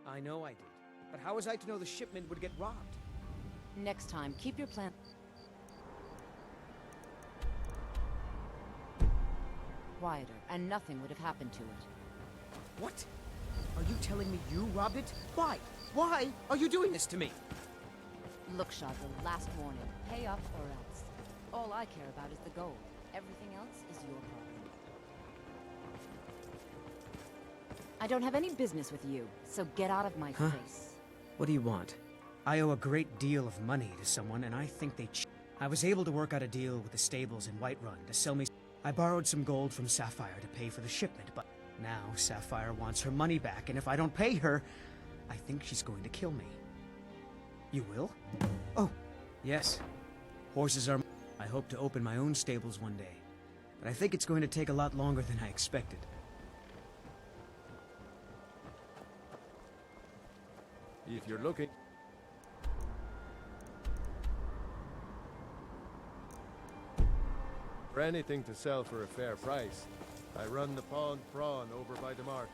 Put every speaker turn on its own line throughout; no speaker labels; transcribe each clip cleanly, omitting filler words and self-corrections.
I know I did. But how was I to know the shipment would get robbed?
Next time, keep your plan quieter, and nothing would have happened to it.
What? Are you telling me you robbed it? Why? Why are you doing this to me?
Look, Shah, the last warning. Pay up or else. All I care about is the gold. Everything else is your problem. I don't have any business with you, so get out of my face.
What do you want? I owe a great deal of money to someone, and I think they I was able to work out a deal with the stables in Whiterun to sell me. I borrowed some gold from Sapphire to pay for the shipment, but now Sapphire wants her money back, and if I don't pay her, I think she's going to kill me. You will? Oh, yes. Horses are... I hope to open my own stables one day, but I think it's going to take a lot longer than I expected.
If you're looking for anything to sell for a fair price, I run the Pond Prawn over by the market.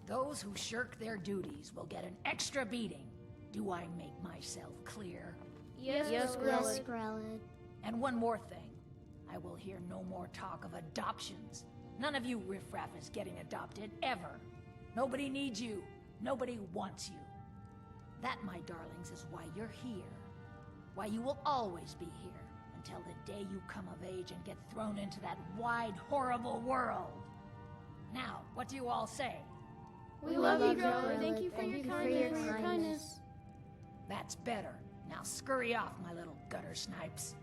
Those who shirk their duties will get an extra beating. Do I make myself clear?
Yes, Grelod.
And one more thing. I will hear no more talk of adoptions. None of you riffraff is getting adopted, ever. Nobody needs you. Nobody wants you. That, my darlings, is why you're here. Why you will always be here, until the day you come of age and get thrown into that wide, horrible world. Now, what do you all say?
We love you, Grelod. Thank you for your kindness.
That's better. Now scurry off, my little gutter snipes.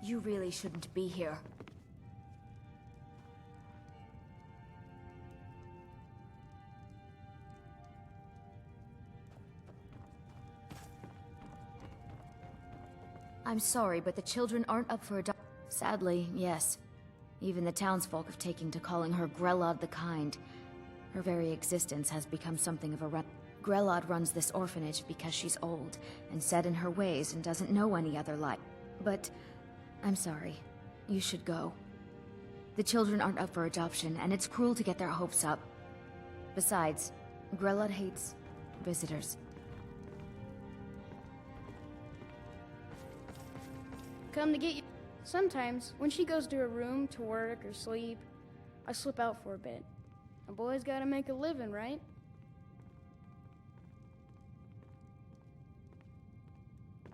You really shouldn't be here. I'm sorry, but the children aren't up for adoption. Sadly, yes. Even the townsfolk have taken to calling her Grelod the Kind. Her very existence has become something of a Grelod runs this orphanage because she's old and set in her ways and doesn't know any other life. But I'm sorry. You should go. The children aren't up for adoption, and it's cruel to get their hopes up. Besides, Grelod hates visitors.
Come to get you. Sometimes, when she goes to her room to work or sleep, I slip out for a bit. A boy's gotta make a living, right?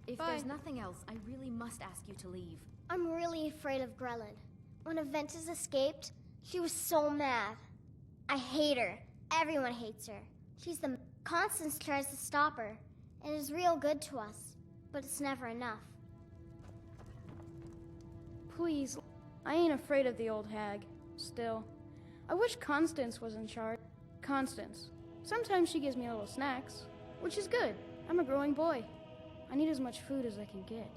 If there's nothing else, I really must ask you to leave.
I'm really afraid of Grelod. When Aventus escaped, she was so mad. I hate her. Everyone hates her. She's the... Constance tries to stop her, and is real good to us, but it's never enough.
Please, I ain't afraid of the old hag. Still, I wish Constance was in charge. Constance. Sometimes she gives me little snacks, which is good. I'm a growing boy. I need as much food as I can get.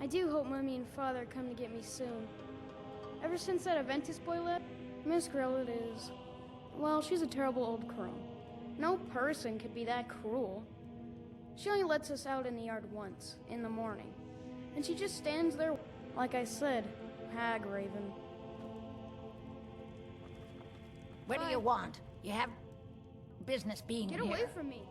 I do hope Mummy and Father come to get me soon. Ever since that Aventus boy left, Miss Grelod is... well, she's a terrible old crone. No person could be that cruel. She only lets us out in the yard once, in the morning. And she just stands there, like I said, hag raven.
What do you want? You have business being here.
Get away from me!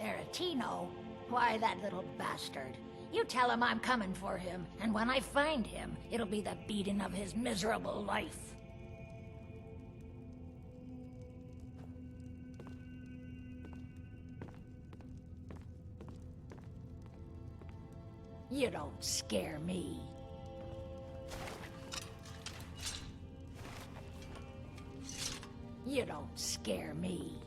Eratino? Why, that little bastard. You tell him I'm coming for him, and when I find him, it'll be the beating of his miserable life. You don't scare me. You don't scare me.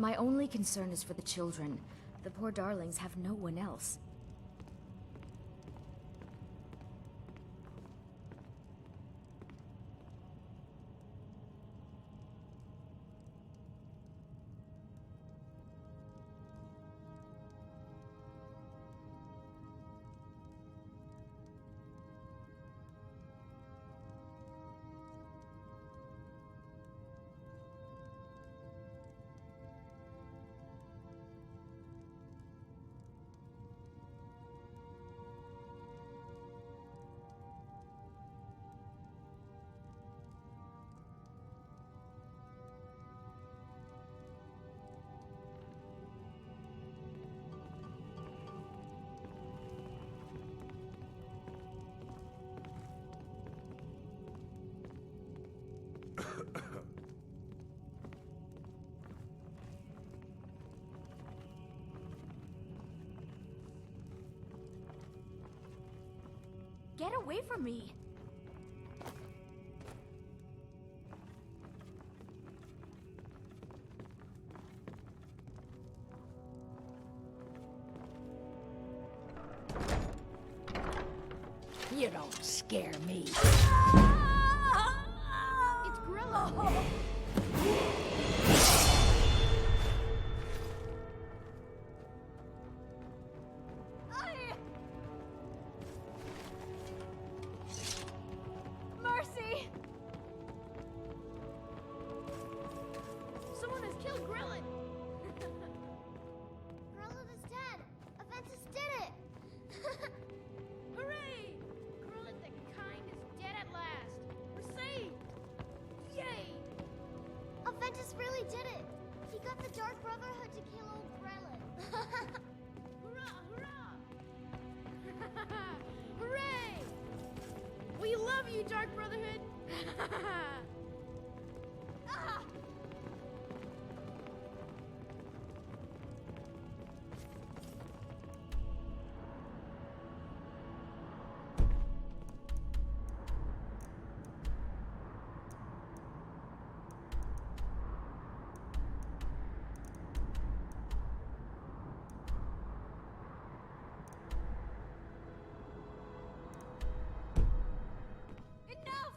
My only concern is for the children. The poor darlings have no one else. Get away from me!
You don't scare me.
It's Grella!
Mercy!
Someone has killed Grella!
Grella is dead. Aventus did it.
Hooray! Grella the Kind is dead at last. We're saved! Yay!
Aventus really did it. He got the Dark Brotherhood to kill old Grella.
Hurrah! Hurrah! Hooray! We love you, Dark Brotherhood!
Ah!
Enough!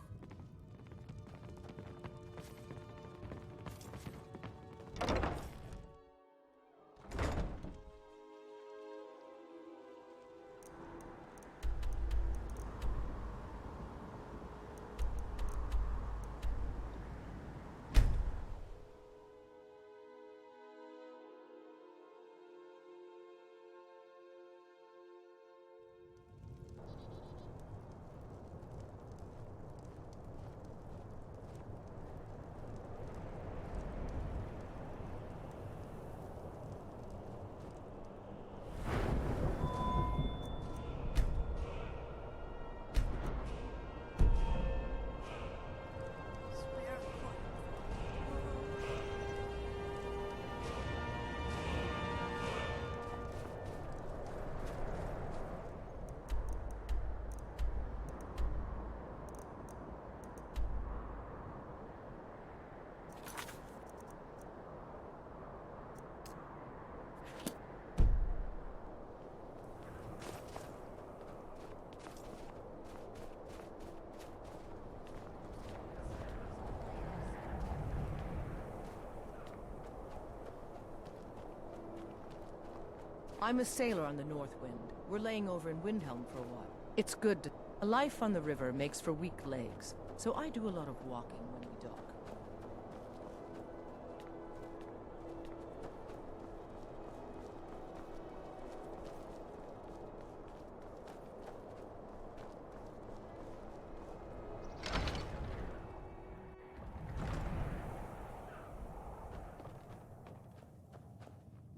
I'm a sailor on the North Wind. We're laying over in Windhelm for a while. It's good to... A life on the river makes for weak legs, so I do a lot of walking when we dock.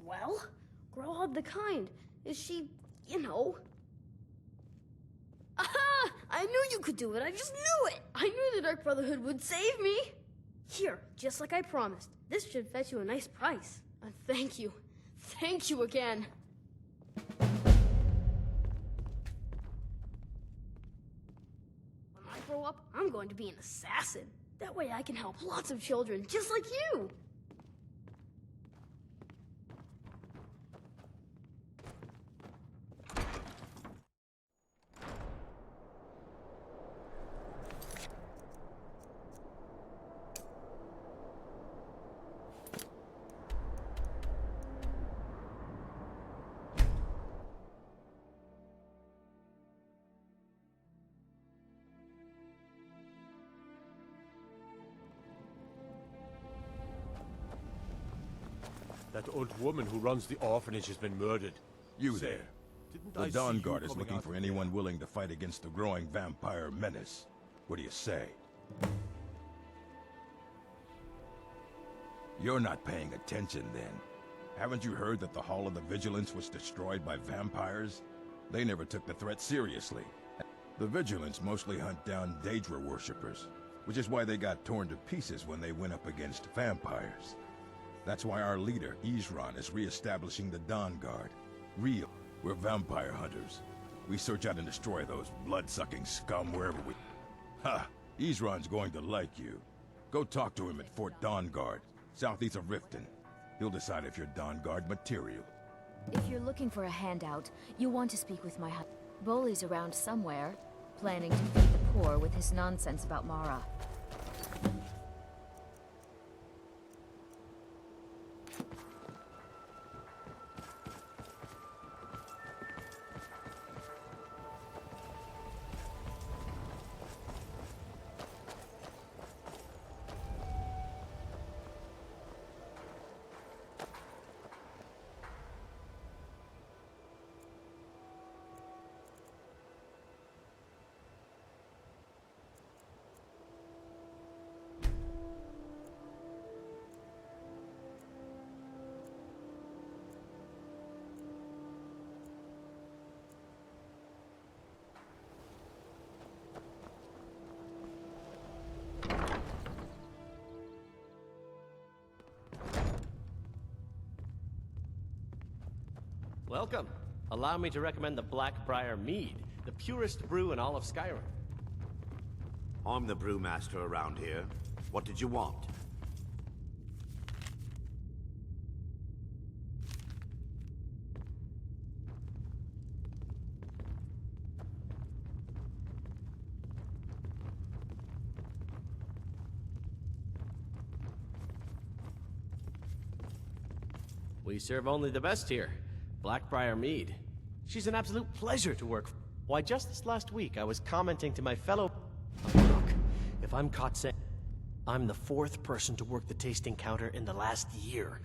Well, Grella the Kind. Is she, you know... Aha! I knew you could do it. I just knew it. I knew the Dark Brotherhood would save me. Here, just like I promised. This should fetch you a nice price. Thank you. Thank you again. When I grow up, I'm going to be an assassin. That way I can help lots of children just like you.
That old woman who runs the orphanage has been murdered.
You
Say,
there.
didn't
The
I see
Dawn
you
Guard is
coming
looking
out
for
of
anyone willing to fight against the growing vampire menace. What do you say? You're not paying attention then. Haven't you heard that the Hall of the Vigilance was destroyed by vampires? They never took the threat seriously. The Vigilance mostly hunt down Daedra worshippers, which is why they got torn to pieces when they went up against vampires. That's why our leader, Isran, is re-establishing the Dawn Guard. We're vampire hunters. We search out and destroy those blood-sucking scum wherever we... Ha! Isran's going to like you. Go talk to him at Fort Dawn Guard, southeast of Riften. He'll decide if you're Dawn Guard material.
If you're looking for a handout, you'll want to speak with my husband. Bully's around somewhere, planning to feed the poor with his nonsense about Mara.
Welcome. Allow me to recommend the Blackbriar Mead, the purest brew in all of Skyrim.
I'm the brewmaster around here. What did you want?
We serve only the best here. Blackbriar Mead. She's an absolute pleasure to work for. Why, just this last week, I was commenting to my fellow... Look, if I'm caught saying... I'm the 4th person to work the tasting counter in the last year.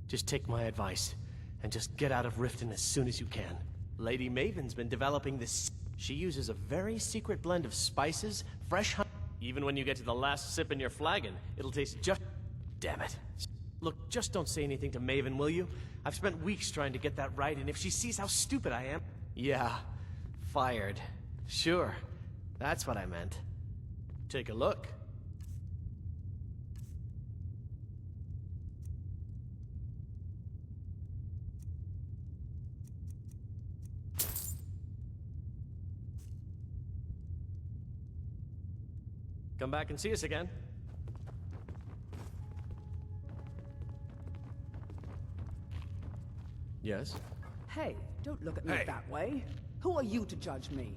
Just take my advice, and just get out of Riften as soon as you can. Lady Maven's been developing this... She uses a very secret blend of spices, fresh honey... Even when you get to the last sip in your flagon, it'll taste just... Damn it. Look, just don't say anything to Maven, will you? I've spent weeks trying to get that right, and if she sees how stupid I am... Yeah, fired. Sure, that's what I meant. Take a look. Come back and see us again. Yes?
Hey, don't look at me
Hey.
that way. Who are you to judge me?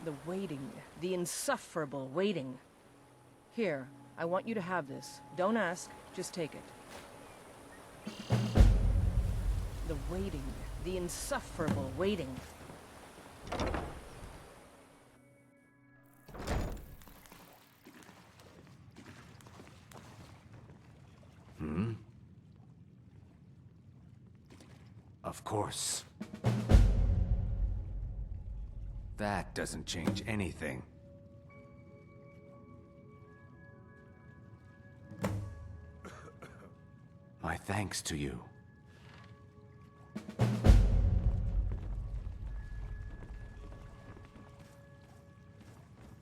The waiting. The insufferable waiting. Here, I want you to have this. Don't ask, just take it. The waiting. The insufferable waiting.
Of course. That doesn't change anything. My thanks to you.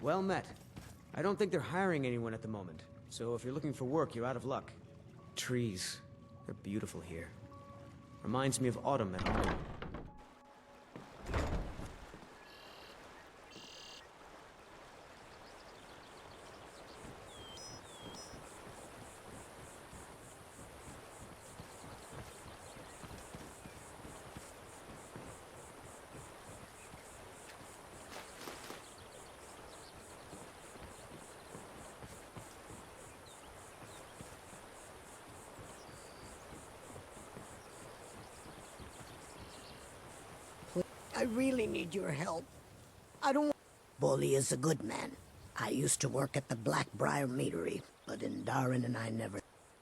Well met. I don't think they're hiring anyone at the moment, so if you're looking for work, you're out of luck. Trees. They're beautiful here. Reminds me of autumn at home.
I really need your help. I don't... Bully is a good man. I used to work at the Blackbriar Meadery, but in Darren and I never...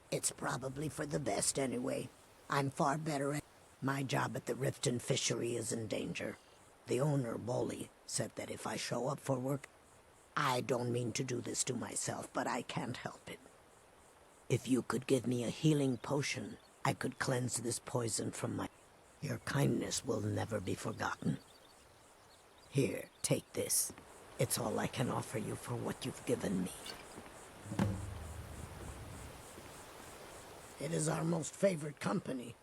It's probably for the best anyway. I'm far better at... My job at the Riften Fishery is in danger. The owner, Bully, said that if I show up for work... I don't mean to do this to myself, but I can't help it. If you could give me a healing potion, I could cleanse this poison from my... Your kindness will never be forgotten. Here, take this. It's all I can offer you for what you've given me. It is our most favored company.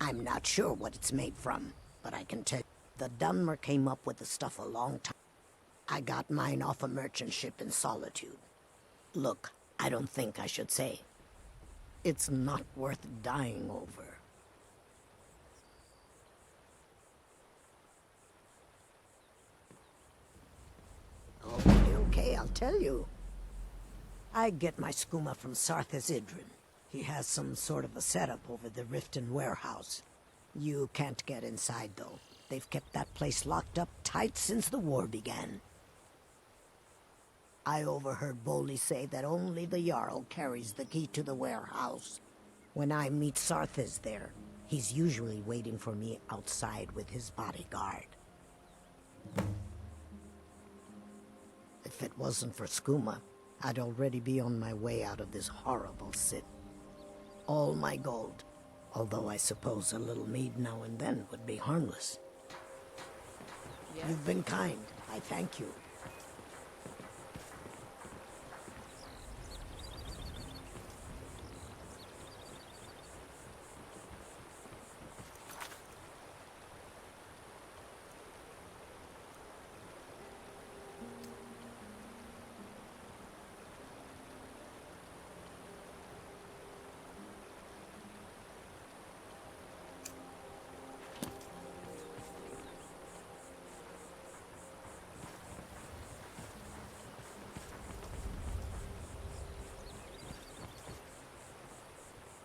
I'm not sure what it's made from, but I can tell you, the Dunmer came up with the stuff a long time. I got mine off a merchant ship in Solitude. Look, I don't think I should say. It's not worth dying over. Okay, I'll tell you. I get my skooma from Sarthis Idrin. He has some sort of a setup over the Riften warehouse. You can't get inside, though. They've kept that place locked up tight since the war began. I overheard Boley say that only the Jarl carries the key to the warehouse. When I meet Sarthis there, he's usually waiting for me outside with his bodyguard. If it wasn't for skooma, I'd already be on my way out of this horrible city. All my gold, although I suppose a little mead now and then would be harmless. Yes. You've been kind. I thank you.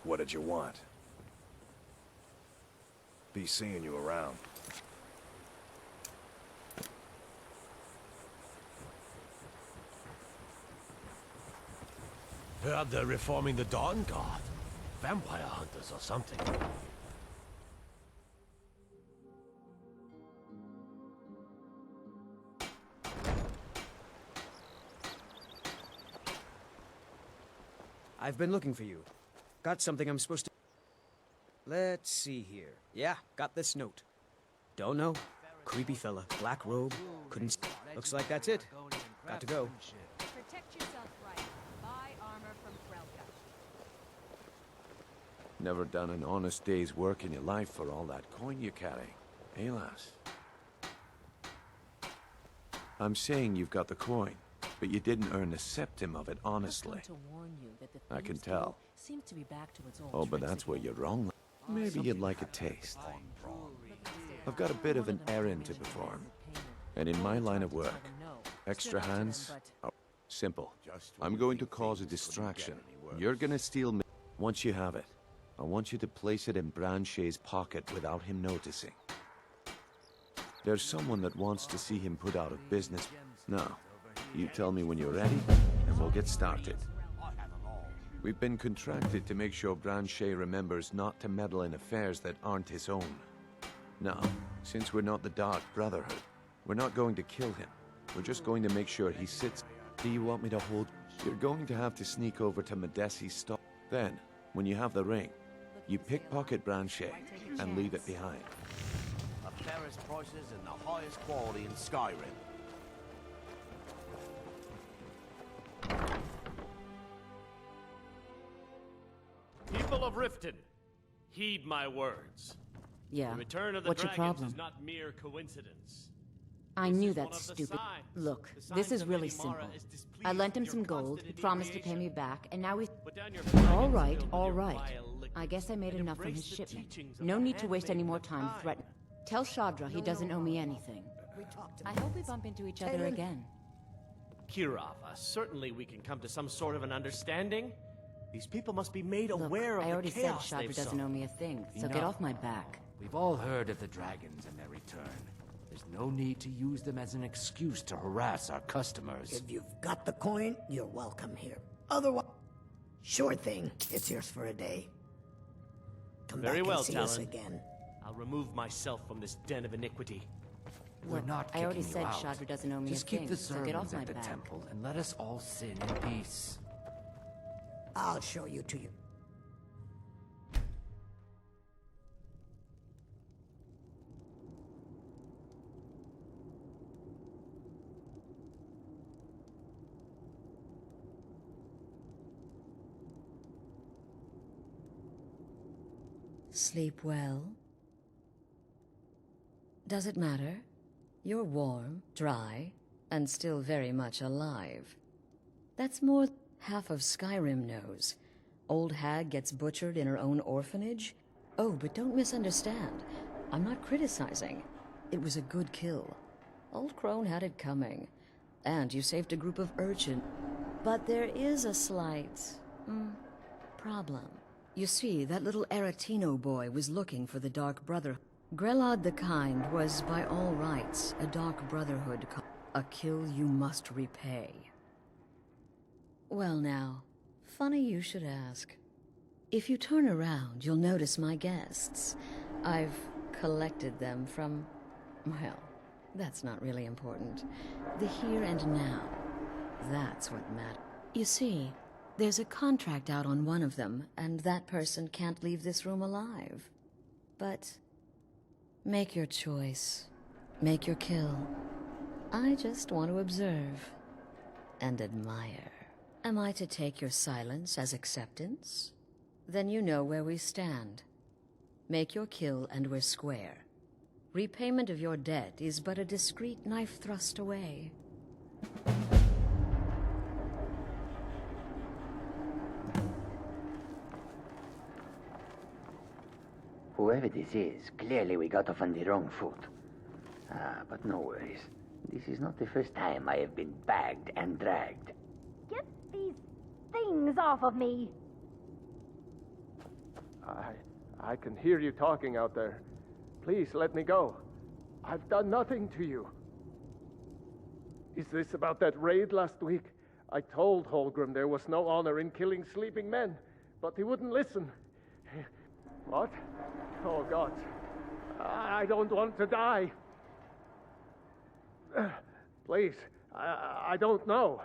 What did you want? Be seeing you around.
Heard they're reforming the Dawn Guard. Vampire hunters or something.
I've been looking for you. Got something I'm supposed to... Let's see here. Yeah, got this note. Don't know. Creepy fella. Black robe. Couldn't... Looks like that's it. Got to go.
Protect yourself right. Buy armor from Krelka.
Never done an honest day's work in your life for all that coin you carry. Eh, lass? I'm saying you've got the coin, but you didn't earn a septim of it honestly. I can tell.
Seems to be back to its old
Oh, but that's where you're wrong. Maybe you'd like a taste. I've got a bit of an errand to perform. And in my line of work, extra hands are simple. I'm going to cause a distraction. You're gonna steal me. Once you have it, I want you to place it in Branche's pocket without him noticing. There's someone that wants to see him put out of business. Now, you tell me when you're ready, and we'll get started. We've been contracted to make sure Branche remembers not to meddle in affairs that aren't his own. Now, since we're not the Dark Brotherhood, we're not going to kill him. We're just going to make sure he sits... Do you want me to hold... You're going to have to sneak over to Medesi's stop. Then, when you have the ring, you pickpocket Branche and leave it behind.
The fairest prices and the highest quality in Skyrim.
People of Riften, heed my words.
Yeah.
The return of the
What's your
dragons
problem?
is not mere coincidence.
I
This
knew
is
that
one of the
stupid...
signs.
Look,
The
this
signs
is
of
really
Lady Mara
simple.
is displeased
I lent him
with
some
your
gold,
constant
he promised to pay me
inebriation.
back, and now he's...
Put down your
All
flagon
right,
filled with
all
your
right.
vile liquors
I guess I made
and
enough from
embrace
his
the
shipment.
teachings of
No
the
need to waste any
handmaiden
more
of the
time
time.
threatening. Tell Shadra he doesn't owe me anything. I hope we bump into each other again.
Kirava, certainly we can come to some sort of an understanding. These people must be made
Look,
aware of
I already
the
said
chaos
Shadra
they've
doesn't
sown.
owe me a thing, so get off my back.
We've all heard of the dragons and their return. There's no need to use them as an excuse to harass our customers.
If you've got the coin, you're welcome here. Otherwise... Sure thing. It's yours for a day. Come
Very
back
well,
and see us
Talon.
again.
I'll remove myself from this den of iniquity.
We're not
I already
kicking you
said
out.
Shadra doesn't owe me
Just
a
keep
thing,
the
so get off
servants
my
at the
back.
temple and let us all sin in peace.
I'll show you to you.
Sleep well? Does it matter? You're warm, dry, and still very much alive. That's more than half of Skyrim knows. Old hag gets butchered in her own orphanage? Oh, but don't misunderstand. I'm not criticizing. It was a good kill. Old crone had it coming. And you saved a group of urchin. But there is a slight... problem. You see, that little Aretino boy was looking for the Dark Brother. Grelod the Kind was, by all rights, a Dark Brotherhood a kill you must repay. Well now, funny you should ask. If you turn around, you'll notice my guests. I've collected them from... well, that's not really important. The here and now. That's what matters. You see, there's a contract out on one of them, and that person can't leave this room alive. But... make your choice. Make your kill. I just want to observe. And admire. Am I to take your silence as acceptance? Then you know where we stand. Make your kill and we're square. Repayment of your debt is but a discreet knife thrust away.
Whoever this is, clearly we got off on the wrong foot. But no worries. This is not the first time I have been bagged and dragged.
Get these things off of me!
I can hear you talking out there. Please let me go. I've done nothing to you. Is this about that raid last week? I told Holgrim there was no honor in killing sleeping men, but he wouldn't listen. What? Oh, God. I don't want to die. Please, I don't know.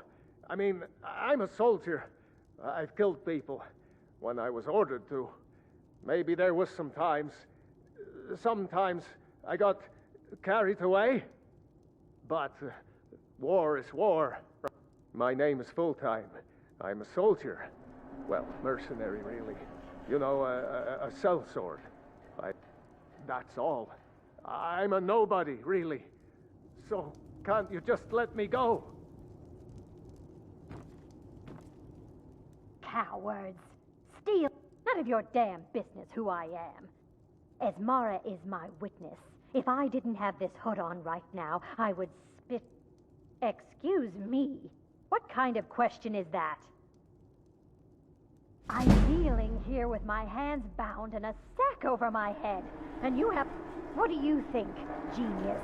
I mean, I'm a soldier. I've killed people when I was ordered to. Maybe there was sometimes I got carried away. But war is war. My name is Full-Time. I'm a soldier. Well, mercenary, really. You know, a sellsword. That's all. I'm a nobody, really. So, can't you just let me go?
Cowards. Steal. None of your damn business who I am. Esmara is my witness. If I didn't have this hood on right now, I would spit... Excuse me. What kind of question is that? I'm kneeling here with my hands bound and a sack over my head. And you have... What do you think, genius?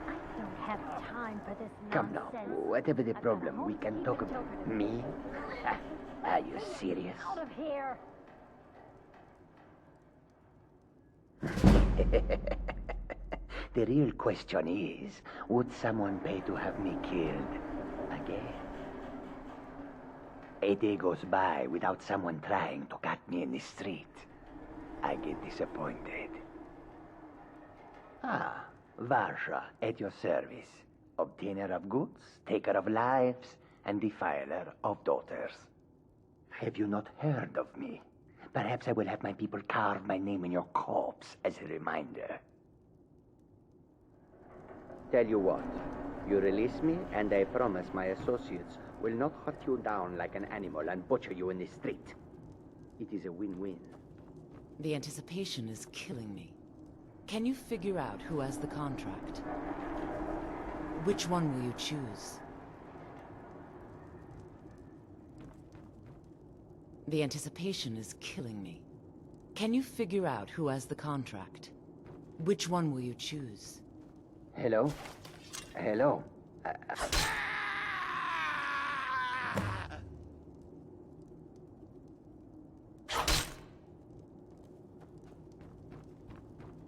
I don't have time for this
Come
nonsense.
now, whatever the problem, we can talk about... Me? Are you serious?
Out of here!
The real question is, would someone pay to have me killed again? A day goes by without someone trying to cut me in the street. I get disappointed. Varsha, at your service. Obtainer of goods, taker of lives, and defiler of daughters. Have you not heard of me? Perhaps I will have my people carve my name in your corpse as a reminder. Tell you what, you release me, and I promise my associates will not hunt you down like an animal and butcher you in the street. It is a win-win.
The anticipation is killing me. Can you figure out who has the contract? Which one will you choose? The anticipation is killing me. Can you figure out who has the contract? Which one will you choose?
Hello? Hello?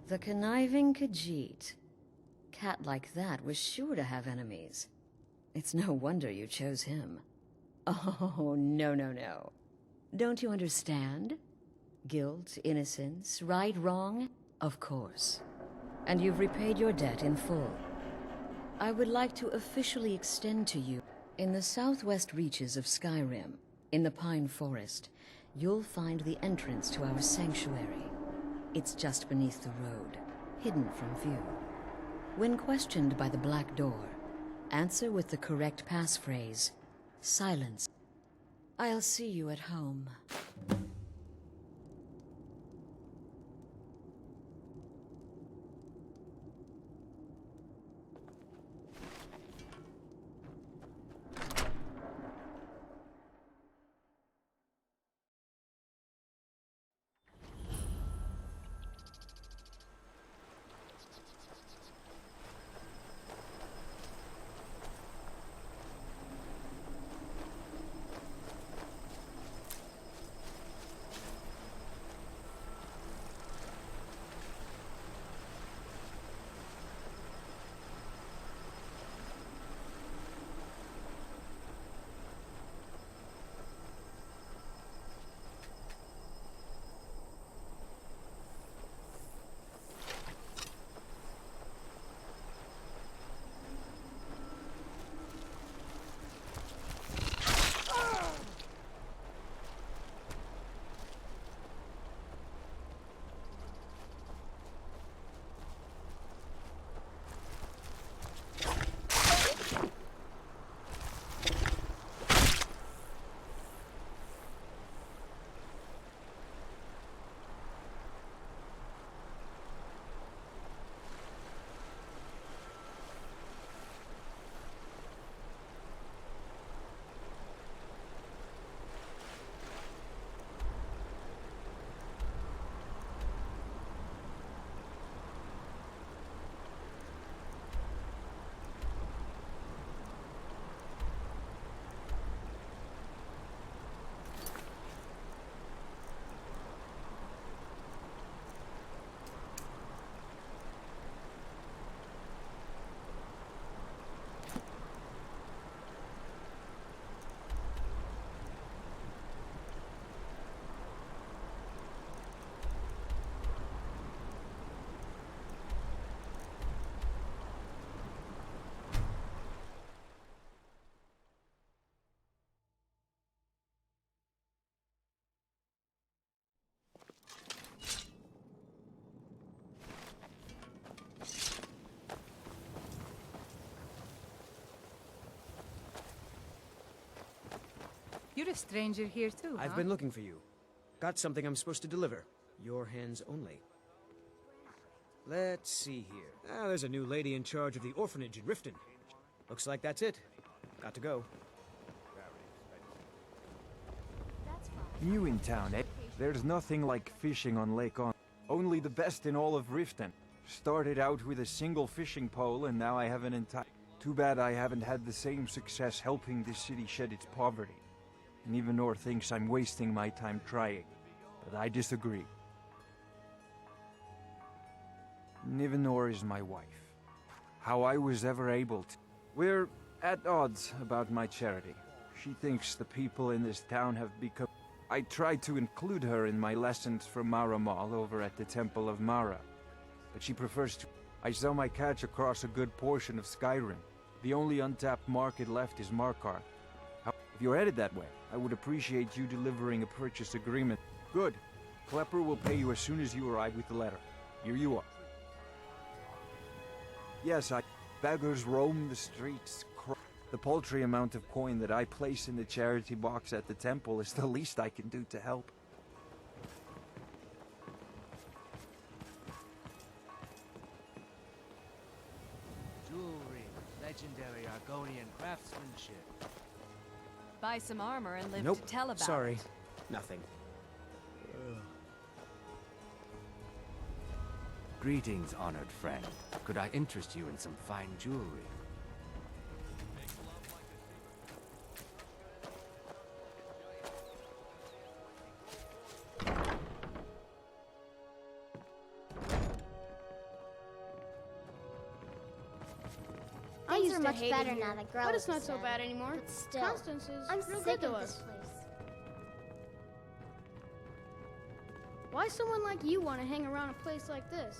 The conniving Khajiit. Cat like that was sure to have enemies. It's no wonder you chose him. Oh, no, no, no. Don't you understand? Guilt, innocence, right, wrong? Of course. And you've repaid your debt in full. I would like to officially extend to you, in the southwest reaches of Skyrim, in the Pine Forest, you'll find the entrance to our sanctuary. It's just beneath the road, hidden from view. When questioned by the Black Door, answer with the correct passphrase, silence. I'll see you at home.
You're a stranger here too,
I've been looking for you. Got something I'm supposed to deliver. Your hands only. Let's see here. There's a new lady in charge of the orphanage in Riften. Looks like that's it. Got to go.
New in town, eh? There's nothing like fishing on Lake On. Only the best in all of Riften. Started out with a single fishing pole and now I have an entire... Too bad I haven't had the same success helping this city shed its poverty. And even Nor thinks I'm wasting my time trying. But I disagree. Nivenor is my wife. How I was ever able to... We're at odds about my charity. She thinks the people in this town have become... I tried to include her in my lessons from Mara Mall over at the Temple of Mara. But she prefers to... I sell my catch across a good portion of Skyrim. The only untapped market left is Markarth. If you're headed that way, I would appreciate you delivering a purchase agreement. Good. Klepper will pay you as soon as you arrive with the letter. Here you are. Yes, beggars roam the streets. The paltry amount of coin that I place in the charity box at the temple is the least I can do to help.
Jewelry, legendary Argonian craftsmanship.
Buy some armor and live
Nope.
to tell about
Sorry.
it.
Nothing.
Greetings, honored friend. Could I interest you in some fine jewelry?
I
Things
used
are
to
much
hate
better
it here,
now that Grell
but it's not
is
so
dead.
bad anymore.
But still,
Constance is
I'm
real
sick
good to
of
us.
this place.
Why someone like you want to hang around a place like this?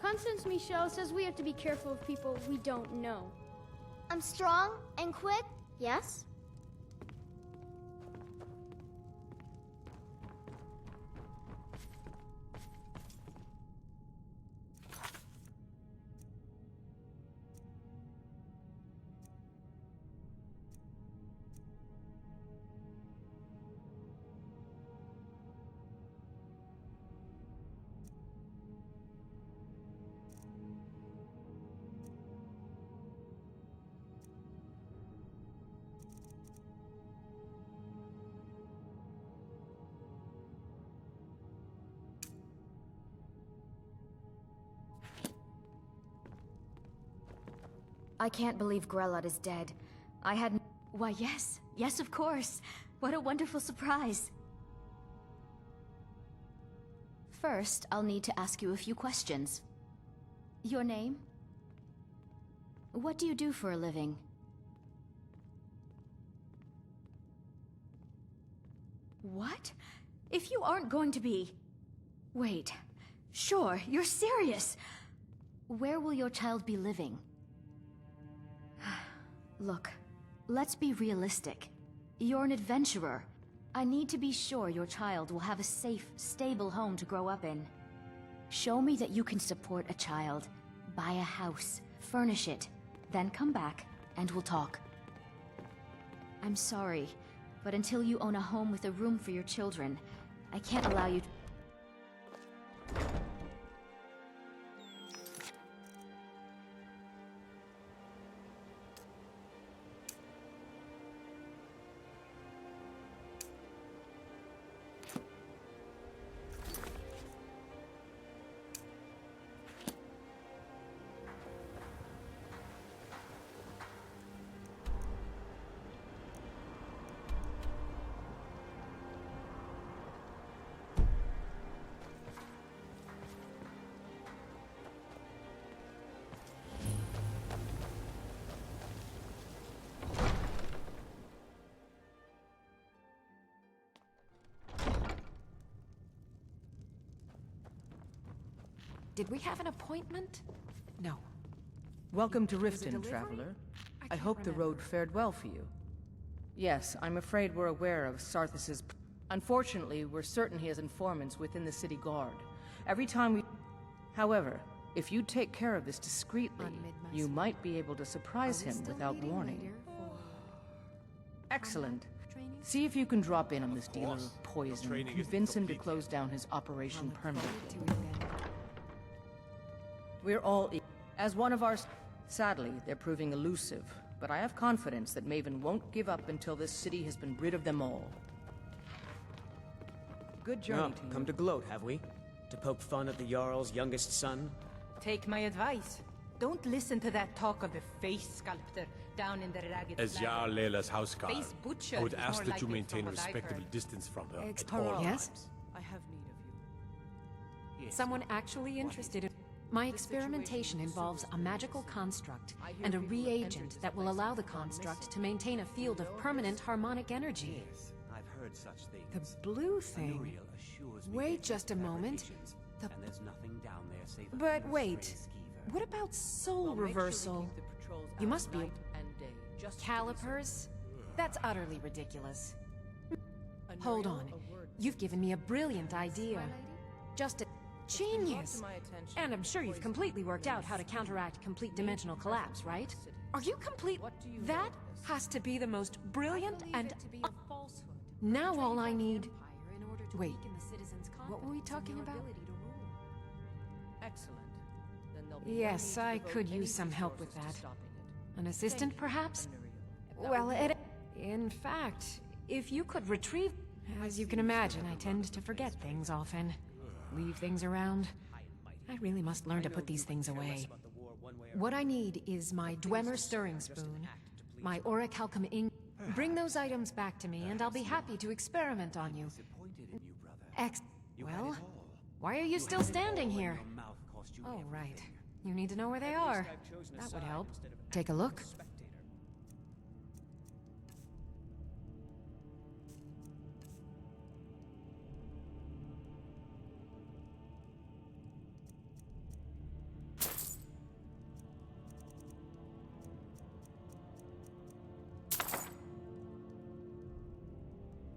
Constance Michel says we have to be careful of people we don't know.
I'm strong and quick, yes?
I can't believe Grelod is dead. I had... Why, yes. Yes, of course. What a wonderful surprise. First, I'll need to ask you a few questions. Your name? What do you do for a living? What? If you aren't going to be... Wait. Sure, you're serious. Where will your child be living? Look, let's be realistic. You're an adventurer. I need to be sure your child will have a safe, stable home to grow up in. Show me that you can support a child. Buy a house, furnish it, then come back, and we'll talk. I'm sorry, but until you own a home with a room for your children, I can't allow you to...
Did we have an appointment? No.
Welcome to
Was it
Riften,
delivery?
traveler. I
can't
hope the
remember.
road fared well for you. Yes, I'm afraid we're aware of Sarthas's... Unfortunately, we're certain he has informants within the city guard. Every time we... However, if you take care of this discreetly, you might be able to surprise him without warning. Excellent. See if you can drop in on this dealer of poison and convince him to close down his operation permanently. We're all as one of our... Sadly, they're proving elusive, but I have confidence that Maven won't give up until this city has been rid of them all. Good journey
Well,
to you.
come to gloat, have we? To poke fun at the Jarl's youngest son?
Take my advice. Don't listen to that talk of the face sculptor.
down in the ragged
As Jarl Layla's housecarl,
Face butcher
I would
is
ask
more
that you
like it
maintain
from
a
what I've
respectable
heard.
distance from her at
Parole.
all
Yes?
times.
I have need of you.
Someone actually interested in... My experimentation involves a magical construct and a reagent that will allow the construct to maintain a field of permanent harmonic energy.
Yes, I've heard such things.
The blue thing.
Anuriel assures me
Wait
they
just a
test
moment.
fabrications,
The-
and there's nothing down there save a
But
few
wait,
stray skeever.
what about soul
Well, make sure we
reversal?
keep the patrols
You
out
must be...
night and day, just to be
Calipers? That's utterly ridiculous.
certain.
Hold
Anuriel,
on.
a word.
You've given me a brilliant idea. Just a
It's been brought
genius.
to my attention
And I'm
that
sure you've
poison
completely worked out how to
is
counteract complete
made
dimensional
present
collapse,
in
right?
the city.
Are you complete?
What do you know
That
of this?
has to be the most brilliant and...
to be a falsehood.
Now all I need...
Empire in order to
Wait,
weaken the citizens'
what were we
confidence in
talking
your
about?
ability to rule.
Excellent. Then there'll be
Yes,
no need
I
to devote
could
any
use some help
resources
with
to
that.
stopping it.
An assistant, perhaps?
Anuriel. That
Well,
would be
in fact, if you could retrieve... As you can imagine, I tend to forget things often. Leave things around. I really must learn to put these things away. What I need is my Dwemer stirring spoon, my orichalcum ink. Bring those items back to me, and I'll be happy to experiment on you. Well, why are you still standing here? Oh, right. You need to know where they are. That would help. Take a look.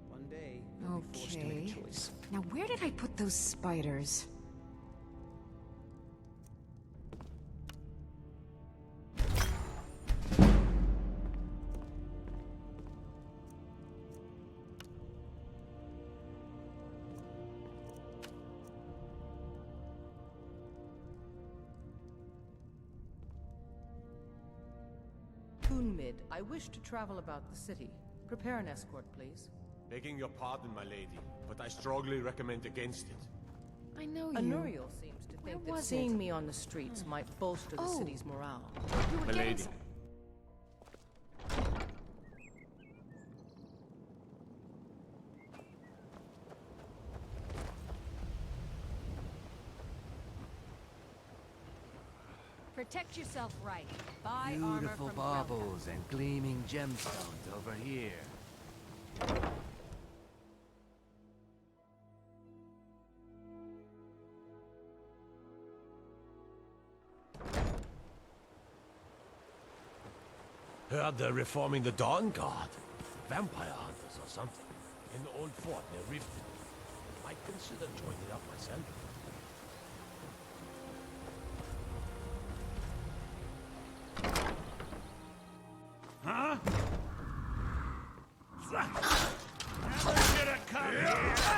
One day, you'll be forced to make a
Okay.
choice.
Now, where did I put those spiders?
Unmid, I wish to travel about the city. Prepare an escort, please.
Begging your pardon, my lady, but I strongly recommend against it.
I know you.
Anuriel seems to think that
was
seeing
it?
me on the streets might bolster the
Oh.
city's morale.
You were
My
getting
lady.
some-
Protect yourself right. Buy armor
Beautiful
from
baubles and gleaming gemstones over here.
Heard they're reforming the Dawn Guard. Vampire hunters or something. In the old fort near Riften. Might consider joining up myself.
Huh? Never should have come here!